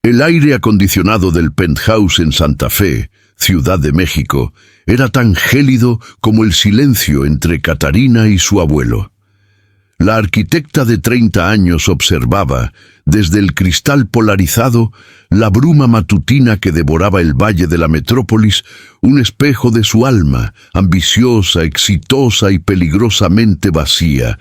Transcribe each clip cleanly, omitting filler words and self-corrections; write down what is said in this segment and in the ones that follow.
El aire acondicionado del penthouse en Santa Fe, Ciudad de México, era tan gélido como el silencio entre Catarina y su abuelo. La arquitecta de 30 años observaba, desde el cristal polarizado, la bruma matutina que devoraba el valle de la metrópolis, un espejo de su alma, ambiciosa, exitosa y peligrosamente vacía.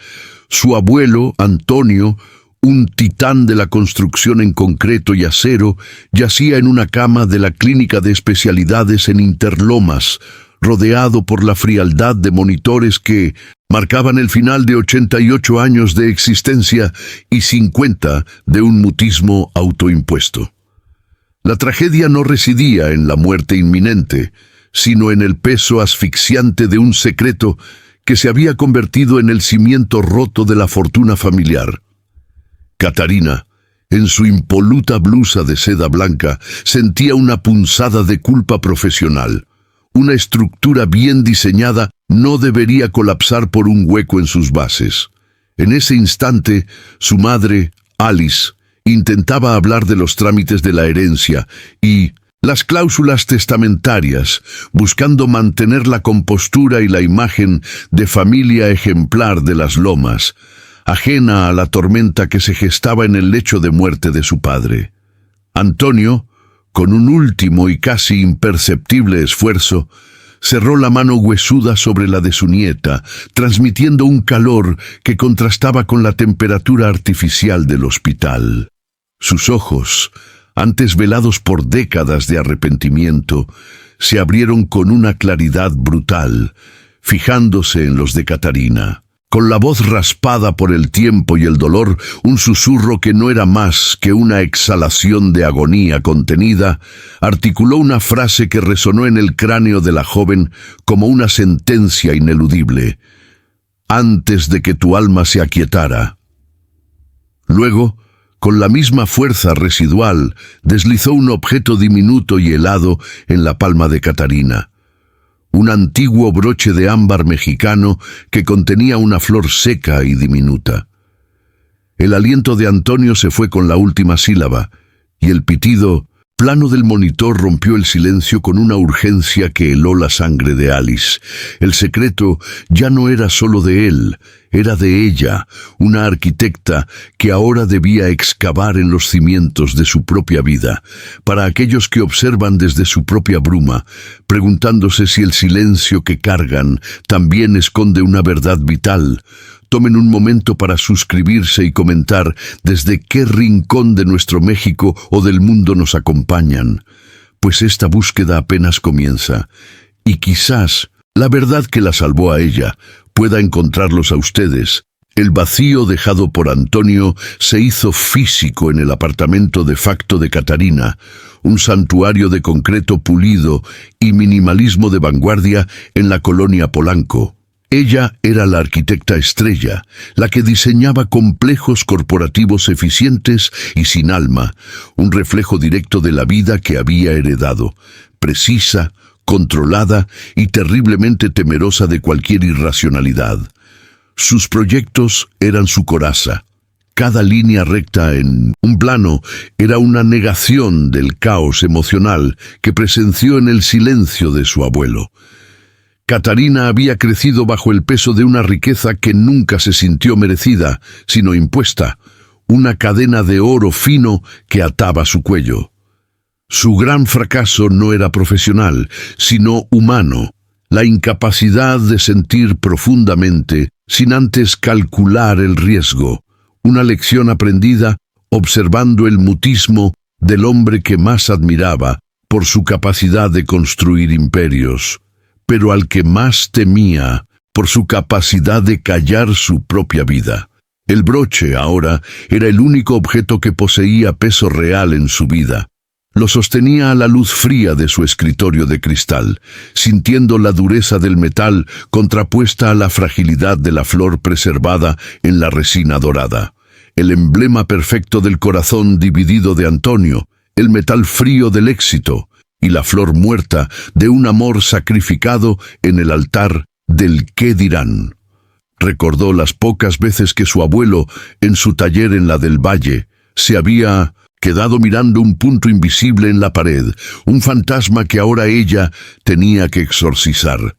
Su abuelo, Antonio, un titán de la construcción en concreto y acero, yacía en una cama de la clínica de especialidades en Interlomas, rodeado por la frialdad de monitores que marcaban el final de 88 años de existencia y 50 de un mutismo autoimpuesto. La tragedia no residía en la muerte inminente, sino en el peso asfixiante de un secreto que se había convertido en el cimiento roto de la fortuna familiar. Catarina, en su impoluta blusa de seda blanca, sentía una punzada de culpa profesional. Una estructura bien diseñada no debería colapsar por un hueco en sus bases. En ese instante, su madre, Alice, intentaba hablar de los trámites de la herencia y las cláusulas testamentarias, buscando mantener la compostura y la imagen de familia ejemplar de las Lomas, ajena a la tormenta que se gestaba en el lecho de muerte de su padre. Antonio, con un último y casi imperceptible esfuerzo, cerró la mano huesuda sobre la de su nieta, transmitiendo un calor que contrastaba con la temperatura artificial del hospital. Sus ojos, antes velados por décadas de arrepentimiento, se abrieron con una claridad brutal, fijándose en los de Catarina. Con la voz raspada por el tiempo y el dolor, un susurro que no era más que una exhalación de agonía contenida, articuló una frase que resonó en el cráneo de la joven como una sentencia ineludible: «Antes de que tu alma se aquietara». Luego, con la misma fuerza residual, deslizó un objeto diminuto y helado en la palma de Catarina. Un antiguo broche de ámbar mexicano que contenía una flor seca y diminuta. El aliento de Antonio se fue con la última sílaba, y el pitido plano del monitor rompió el silencio con una urgencia que heló la sangre de Alice. El secreto ya no era solo de él, era de ella, una arquitecta que ahora debía excavar en los cimientos de su propia vida, para aquellos que observan desde su propia bruma, preguntándose si el silencio que cargan también esconde una verdad vital. Tomen un momento para suscribirse y comentar desde qué rincón de nuestro México o del mundo nos acompañan, pues esta búsqueda apenas comienza, y quizás la verdad que la salvó a ella pueda encontrarlos a ustedes. El vacío dejado por Antonio se hizo físico en el apartamento de facto de Catarina, un santuario de concreto pulido y minimalismo de vanguardia en la colonia Polanco. Ella era la arquitecta estrella, la que diseñaba complejos corporativos eficientes y sin alma, un reflejo directo de la vida que había heredado, precisa, controlada y terriblemente temerosa de cualquier irracionalidad. Sus proyectos eran su coraza. Cada línea recta en un plano era una negación del caos emocional que presenció en el silencio de su abuelo. Catarina había crecido bajo el peso de una riqueza que nunca se sintió merecida, sino impuesta, una cadena de oro fino que ataba su cuello. Su gran fracaso no era profesional, sino humano, la incapacidad de sentir profundamente sin antes calcular el riesgo, una lección aprendida observando el mutismo del hombre que más admiraba por su capacidad de construir imperios, pero al que más temía por su capacidad de callar su propia vida. El broche, ahora, era el único objeto que poseía peso real en su vida. Lo sostenía a la luz fría de su escritorio de cristal, sintiendo la dureza del metal contrapuesta a la fragilidad de la flor preservada en la resina dorada. El emblema perfecto del corazón dividido de Antonio, el metal frío del éxito, y la flor muerta de un amor sacrificado en el altar del qué dirán. Recordó las pocas veces que su abuelo, en su taller en la del Valle, se había quedado mirando un punto invisible en la pared, un fantasma que ahora ella tenía que exorcizar.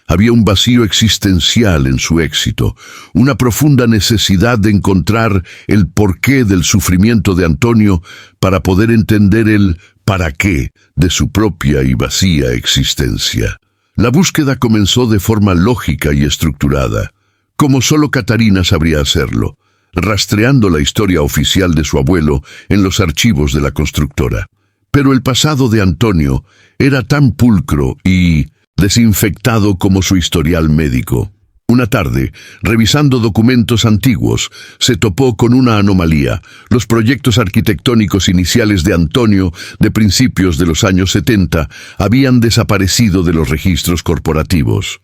Había un vacío existencial en su éxito, una profunda necesidad de encontrar el porqué del sufrimiento de Antonio para poder entender el para qué de su propia y vacía existencia. La búsqueda comenzó de forma lógica y estructurada, como solo Catarina sabría hacerlo, rastreando la historia oficial de su abuelo en los archivos de la constructora. Pero el pasado de Antonio era tan pulcro y desinfectado como su historial médico. Una tarde, revisando documentos antiguos, se topó con una anomalía. Los proyectos arquitectónicos iniciales de Antonio, de principios de los años 70, habían desaparecido de los registros corporativos.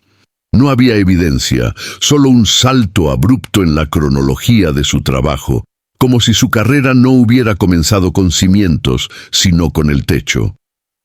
No había evidencia, solo un salto abrupto en la cronología de su trabajo, como si su carrera no hubiera comenzado con cimientos, sino con el techo.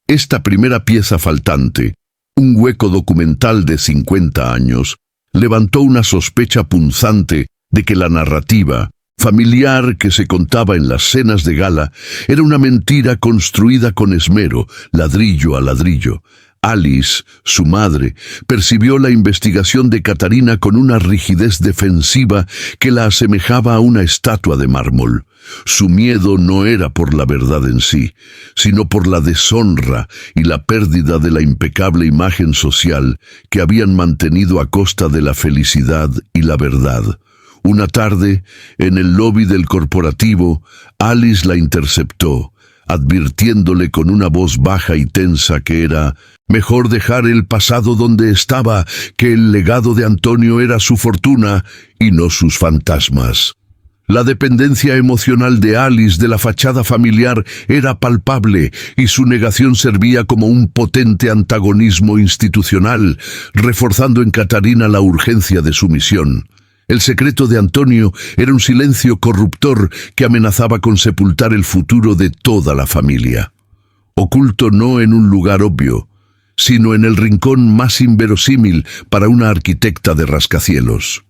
Esta primera pieza faltante, un hueco documental de 50 años, levantó una sospecha punzante de que la narrativa familiar que se contaba en las cenas de gala era una mentira construida con esmero, ladrillo a ladrillo. Alice, su madre, percibió la investigación de Catarina con una rigidez defensiva que la asemejaba a una estatua de mármol. Su miedo no era por la verdad en sí, sino por la deshonra y la pérdida de la impecable imagen social que habían mantenido a costa de la felicidad y la verdad. Una tarde, en el lobby del corporativo, Alice la interceptó, advirtiéndole con una voz baja y tensa que era mejor dejar el pasado donde estaba, que el legado de Antonio era su fortuna y no sus fantasmas. La dependencia emocional de Alice de la fachada familiar era palpable y su negación servía como un potente antagonismo institucional, reforzando en Catarina la urgencia de su misión. El secreto de Antonio era un silencio corruptor que amenazaba con sepultar el futuro de toda la familia. Oculto no en un lugar obvio, sino en el rincón más inverosímil para una arquitecta de rascacielos.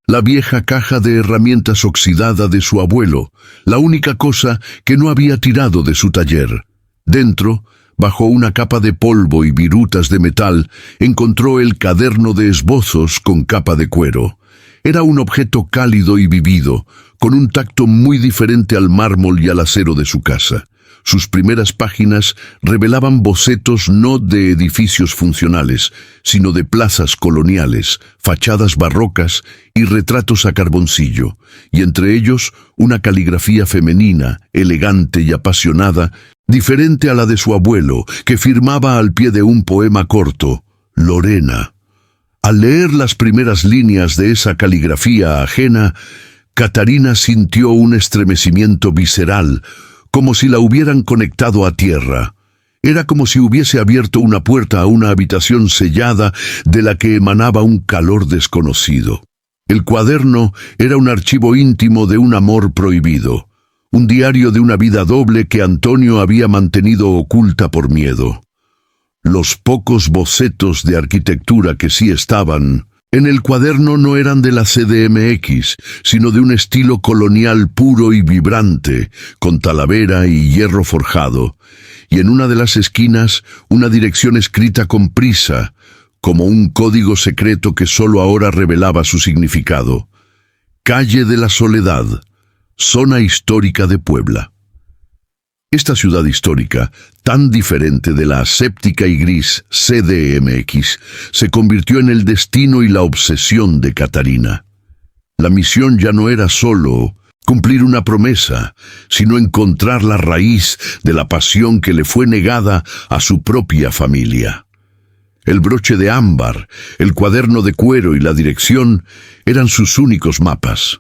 La vieja caja de herramientas oxidada de su abuelo, la única cosa que no había tirado de su taller. Dentro, bajo una capa de polvo y virutas de metal, encontró el cuaderno de esbozos con capa de cuero. Era un objeto cálido y vivido, con un tacto muy diferente al mármol y al acero de su casa. Sus primeras páginas revelaban bocetos no de edificios funcionales, sino de plazas coloniales, fachadas barrocas y retratos a carboncillo, y entre ellos una caligrafía femenina, elegante y apasionada, diferente a la de su abuelo, que firmaba al pie de un poema corto, Lorena. Al leer las primeras líneas de esa caligrafía ajena, Catarina sintió un estremecimiento visceral, como si la hubieran conectado a tierra. Era como si hubiese abierto una puerta a una habitación sellada de la que emanaba un calor desconocido. El cuaderno era un archivo íntimo de un amor prohibido, un diario de una vida doble que Antonio había mantenido oculta por miedo. Los pocos bocetos de arquitectura que sí estaban en el cuaderno no eran de la CDMX, sino de un estilo colonial puro y vibrante, con talavera y hierro forjado, y en una de las esquinas una dirección escrita con prisa, como un código secreto que solo ahora revelaba su significado. Calle de la Soledad, zona histórica de Puebla. Esta ciudad histórica, tan diferente de la aséptica y gris CDMX, se convirtió en el destino y la obsesión de Catarina. La misión ya no era solo cumplir una promesa, sino encontrar la raíz de la pasión que le fue negada a su propia familia. El broche de ámbar, el cuaderno de cuero y la dirección eran sus únicos mapas.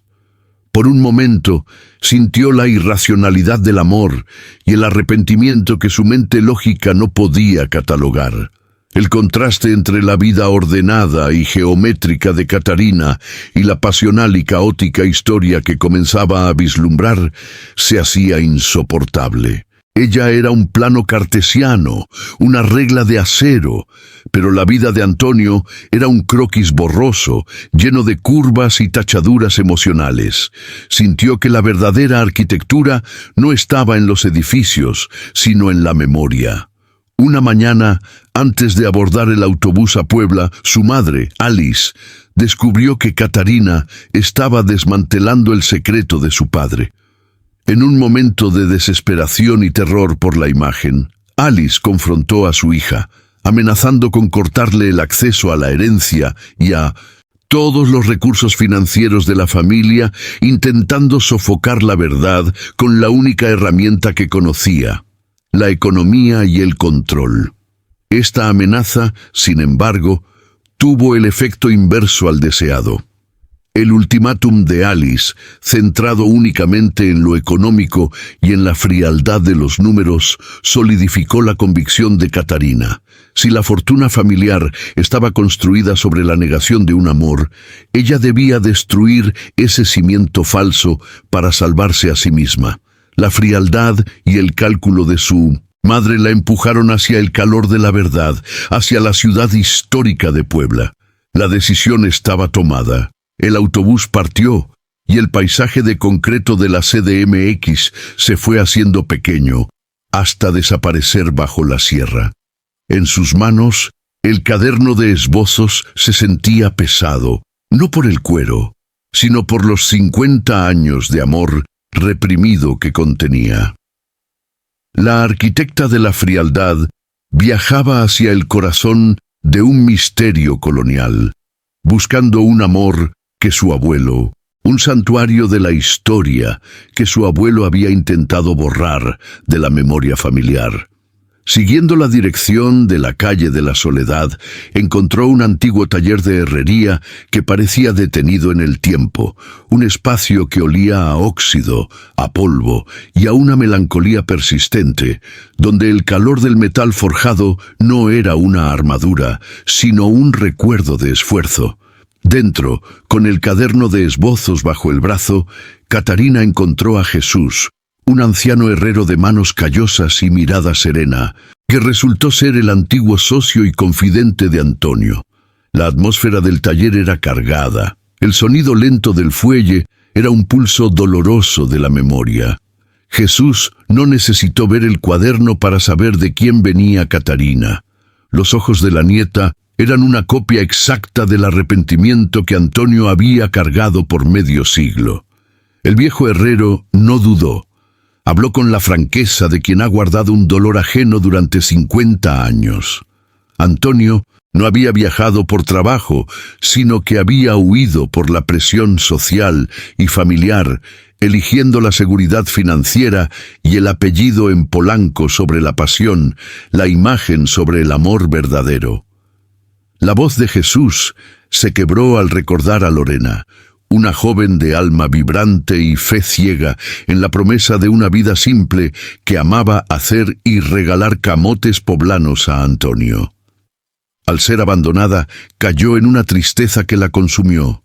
Por un momento sintió la irracionalidad del amor y el arrepentimiento que su mente lógica no podía catalogar. El contraste entre la vida ordenada y geométrica de Catarina y la pasional y caótica historia que comenzaba a vislumbrar se hacía insoportable. Ella era un plano cartesiano, una regla de acero, pero la vida de Antonio era un croquis borroso, lleno de curvas y tachaduras emocionales. Sintió que la verdadera arquitectura no estaba en los edificios, sino en la memoria. Una mañana, antes de abordar el autobús a Puebla, su madre, Alice, descubrió que Catarina estaba desmantelando el secreto de su padre. En un momento de desesperación y terror por la imagen, Alice confrontó a su hija, amenazando con cortarle el acceso a la herencia y a todos los recursos financieros de la familia, intentando sofocar la verdad con la única herramienta que conocía: la economía y el control. Esta amenaza, sin embargo, tuvo el efecto inverso al deseado. El ultimátum de Alice, centrado únicamente en lo económico y en la frialdad de los números, solidificó la convicción de Catarina. Si la fortuna familiar estaba construida sobre la negación de un amor, ella debía destruir ese cimiento falso para salvarse a sí misma. La frialdad y el cálculo de su madre la empujaron hacia el calor de la verdad, hacia la ciudad histórica de Puebla. La decisión estaba tomada. El autobús partió y el paisaje de concreto de la CDMX se fue haciendo pequeño, hasta desaparecer bajo la sierra. En sus manos, el cuaderno de esbozos se sentía pesado, no por el cuero, sino por los 50 años de amor reprimido que contenía. La arquitecta de la frialdad viajaba hacia el corazón de un misterio colonial, buscando un amor que su abuelo, un santuario de la historia que su abuelo había intentado borrar de la memoria familiar. Siguiendo la dirección de la calle de la Soledad, encontró un antiguo taller de herrería que parecía detenido en el tiempo, un espacio que olía a óxido, a polvo y a una melancolía persistente, donde el calor del metal forjado no era una armadura, sino un recuerdo de esfuerzo. Dentro, con el cuaderno de esbozos bajo el brazo, Catarina encontró a Jesús, un anciano herrero de manos callosas y mirada serena, que resultó ser el antiguo socio y confidente de Antonio. La atmósfera del taller era cargada. El sonido lento del fuelle era un pulso doloroso de la memoria. Jesús no necesitó ver el cuaderno para saber de quién venía Catarina. Los ojos de la nieta eran una copia exacta del arrepentimiento que Antonio había cargado por medio siglo. El viejo herrero no dudó. Habló con la franqueza de quien ha guardado un dolor ajeno durante 50 años. Antonio no había viajado por trabajo, sino que había huido por la presión social y familiar, eligiendo la seguridad financiera y el apellido en Polanco sobre la pasión, la imagen sobre el amor verdadero. La voz de Jesús se quebró al recordar a Lorena, una joven de alma vibrante y fe ciega en la promesa de una vida simple que amaba hacer y regalar camotes poblanos a Antonio. Al ser abandonada, cayó en una tristeza que la consumió.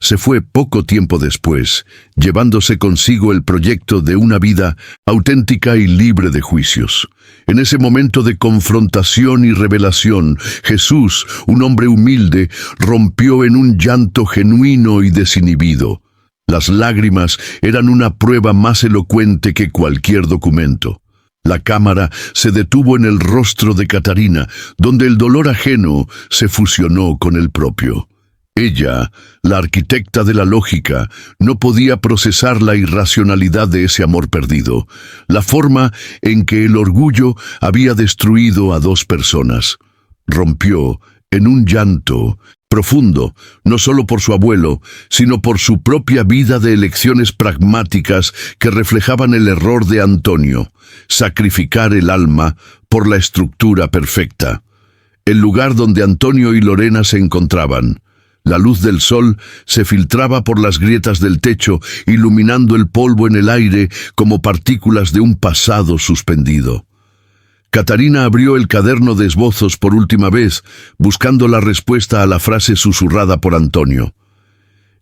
Se fue poco tiempo después, llevándose consigo el proyecto de una vida auténtica y libre de juicios. En ese momento de confrontación y revelación, Jesús, un hombre humilde, rompió en un llanto genuino y desinhibido. Las lágrimas eran una prueba más elocuente que cualquier documento. La cámara se detuvo en el rostro de Catarina, donde el dolor ajeno se fusionó con el propio. Ella, la arquitecta de la lógica, no podía procesar la irracionalidad de ese amor perdido, la forma en que el orgullo había destruido a dos personas. Rompió en un llanto profundo, no solo por su abuelo, sino por su propia vida de elecciones pragmáticas que reflejaban el error de Antonio, sacrificar el alma por la estructura perfecta. El lugar donde Antonio y Lorena se encontraban. La luz del sol se filtraba por las grietas del techo, iluminando el polvo en el aire como partículas de un pasado suspendido. Catarina abrió el cuaderno de esbozos por última vez, buscando la respuesta a la frase susurrada por Antonio.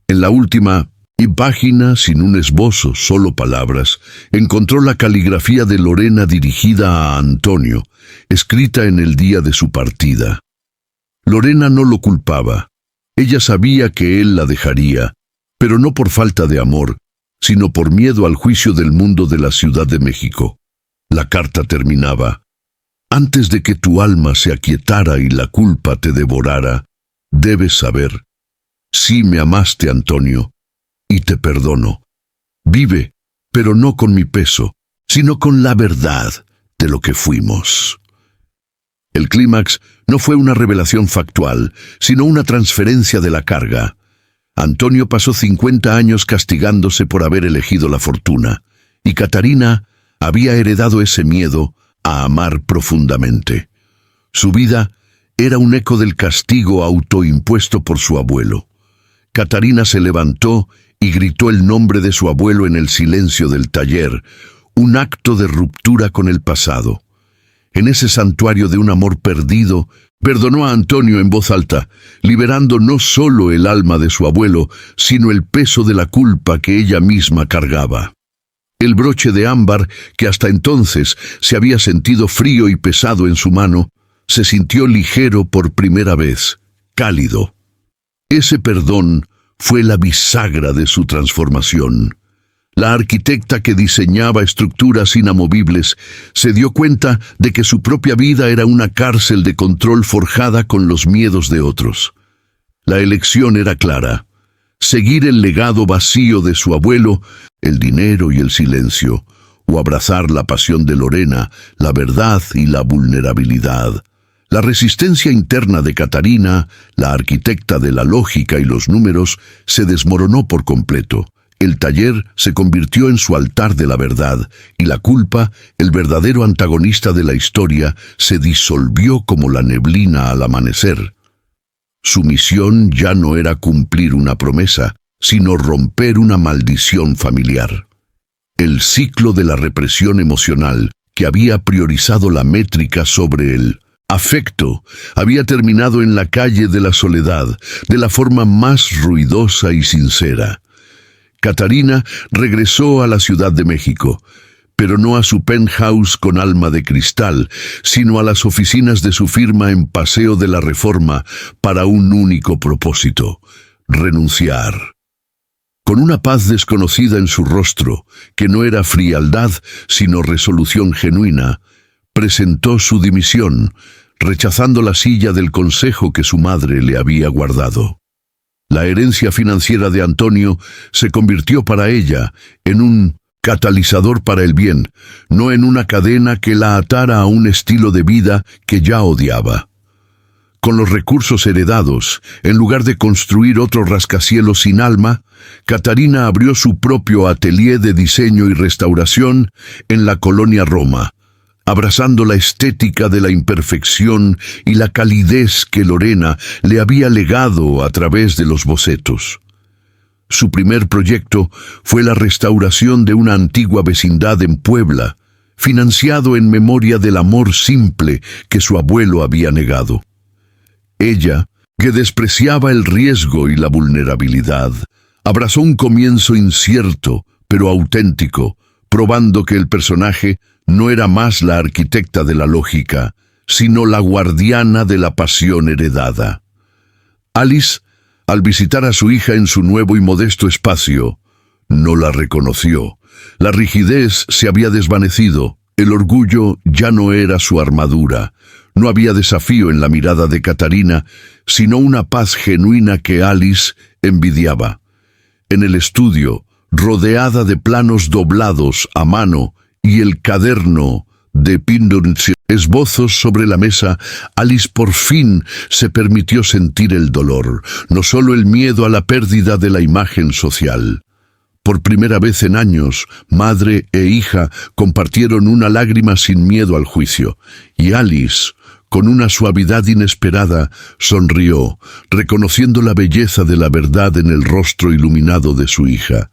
En la última y página sin un esbozo, solo palabras, encontró la caligrafía de Lorena dirigida a Antonio, escrita en el día de su partida. Lorena no lo culpaba. Ella sabía que él la dejaría, pero no por falta de amor, sino por miedo al juicio del mundo de la Ciudad de México. La carta terminaba: «Antes de que tu alma se aquietara y la culpa te devorara, debes saber, sí me amaste, Antonio, y te perdono. Vive, pero no con mi peso, sino con la verdad de lo que fuimos». El clímax no fue una revelación factual, sino una transferencia de la carga. Antonio pasó 50 años castigándose por haber elegido la fortuna, y Catarina había heredado ese miedo a amar profundamente. Su vida era un eco del castigo autoimpuesto por su abuelo. Catarina se levantó y gritó el nombre de su abuelo en el silencio del taller, un acto de ruptura con el pasado. En ese santuario de un amor perdido, perdonó a Antonio en voz alta, liberando no solo el alma de su abuelo, sino el peso de la culpa que ella misma cargaba. El broche de ámbar, que hasta entonces se había sentido frío y pesado en su mano, se sintió ligero por primera vez, cálido. Ese perdón fue la bisagra de su transformación. La arquitecta que diseñaba estructuras inamovibles se dio cuenta de que su propia vida era una cárcel de control forjada con los miedos de otros. La elección era clara: seguir el legado vacío de su abuelo, el dinero y el silencio, o abrazar la pasión de Lorena, la verdad y la vulnerabilidad. La resistencia interna de Catarina, la arquitecta de la lógica y los números, se desmoronó por completo. El taller se convirtió en su altar de la verdad, y la culpa, el verdadero antagonista de la historia, se disolvió como la neblina al amanecer. Su misión ya no era cumplir una promesa, sino romper una maldición familiar. El ciclo de la represión emocional, que había priorizado la métrica sobre el afecto, había terminado en la calle de la soledad, de la forma más ruidosa y sincera. Catarina regresó a la Ciudad de México, pero no a su penthouse con alma de cristal, sino a las oficinas de su firma en Paseo de la Reforma para un único propósito: renunciar. Con una paz desconocida en su rostro, que no era frialdad, sino resolución genuina, presentó su dimisión, rechazando la silla del consejo que su madre le había guardado. La herencia financiera de Antonio se convirtió para ella en un catalizador para el bien, no en una cadena que la atara a un estilo de vida que ya odiaba. Con los recursos heredados, en lugar de construir otro rascacielos sin alma, Catarina abrió su propio atelier de diseño y restauración en la colonia Roma, abrazando la estética de la imperfección y la calidez que Lorena le había legado a través de los bocetos. Su primer proyecto fue la restauración de una antigua vecindad en Puebla, financiado en memoria del amor simple que su abuelo había negado. Ella, que despreciaba el riesgo y la vulnerabilidad, abrazó un comienzo incierto, pero auténtico, probando que el personaje no era más la arquitecta de la lógica, sino la guardiana de la pasión heredada. Alice, al visitar a su hija en su nuevo y modesto espacio, no la reconoció. La rigidez se había desvanecido, el orgullo ya no era su armadura. No había desafío en la mirada de Catarina, sino una paz genuina que Alice envidiaba. En el estudio, rodeada de planos doblados a mano y el caderno de pinturas, esbozos sobre la mesa, Alice por fin se permitió sentir el dolor, no solo el miedo a la pérdida de la imagen social. Por primera vez en años, madre e hija compartieron una lágrima sin miedo al juicio, y Alice, con una suavidad inesperada, sonrió, reconociendo la belleza de la verdad en el rostro iluminado de su hija.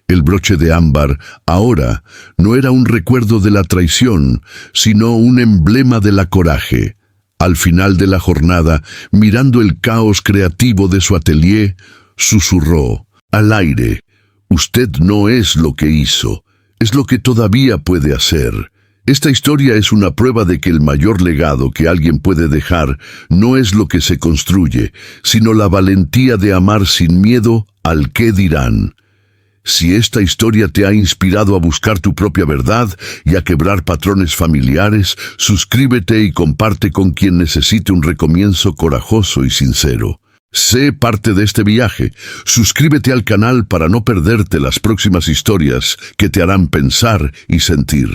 El broche de ámbar, ahora, no era un recuerdo de la traición, sino un emblema de la coraje. Al final de la jornada, mirando el caos creativo de su atelier, susurró: «Al aire, Usted no es lo que hizo, es lo que todavía puede hacer. Esta historia es una prueba de que el mayor legado que alguien puede dejar no es lo que se construye, sino la valentía de amar sin miedo al qué dirán. Si esta historia te ha inspirado a buscar tu propia verdad y a quebrar patrones familiares, suscríbete y comparte con quien necesite un recomienzo corajoso y sincero. Sé parte de este viaje. Suscríbete al canal para no perderte las próximas historias que te harán pensar y sentir.